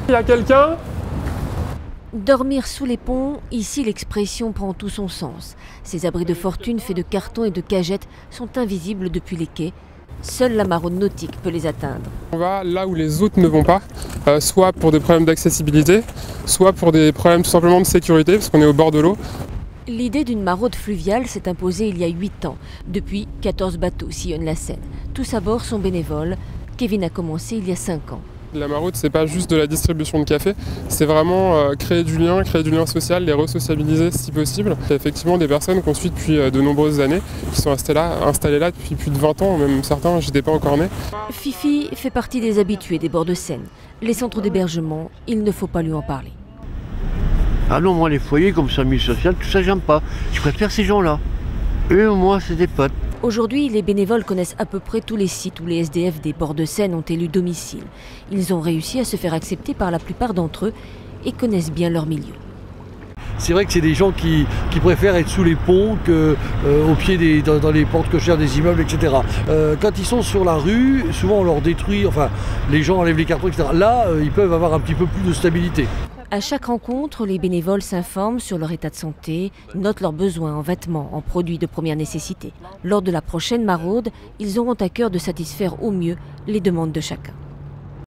Il y a quelqu'un? Dormir sous les ponts, ici l'expression prend tout son sens. Ces abris de fortune faits de cartons et de cagettes sont invisibles depuis les quais. Seule la maraude nautique peut les atteindre. On va là où les autres ne vont pas, soit pour des problèmes d'accessibilité, soit pour des problèmes tout simplement de sécurité, parce qu'on est au bord de l'eau. L'idée d'une maraude fluviale s'est imposée il y a 8 ans. Depuis, 14 bateaux sillonnent la Seine. Tous à bord sont bénévoles. Kevin a commencé il y a 5 ans. La maraude, c'est pas juste de la distribution de café, c'est vraiment créer du lien social, les resociabiliser si possible. Il y a effectivement des personnes qu'on suit depuis de nombreuses années, qui sont installées là depuis plus de 20 ans, même certains, j'étais pas encore né. Fifi fait partie des habitués des bords de Seine. Les centres d'hébergement, il ne faut pas lui en parler. Ah non, moi les foyers comme ça, milieu social, tout ça j'aime pas. Je préfère ces gens-là. Eux, moi, c'est des potes. Aujourd'hui, les bénévoles connaissent à peu près tous les sites où les SDF des bords de Seine ont élu domicile. Ils ont réussi à se faire accepter par la plupart d'entre eux et connaissent bien leur milieu. C'est vrai que c'est des gens qui préfèrent être sous les ponts qu'au pied dans les portes cochères des immeubles, etc. Quand ils sont sur la rue, souvent on leur détruit, enfin les gens enlèvent les cartons, etc. Là, ils peuvent avoir un petit peu plus de stabilité. À chaque rencontre, les bénévoles s'informent sur leur état de santé, notent leurs besoins en vêtements, en produits de première nécessité. Lors de la prochaine maraude, ils auront à cœur de satisfaire au mieux les demandes de chacun.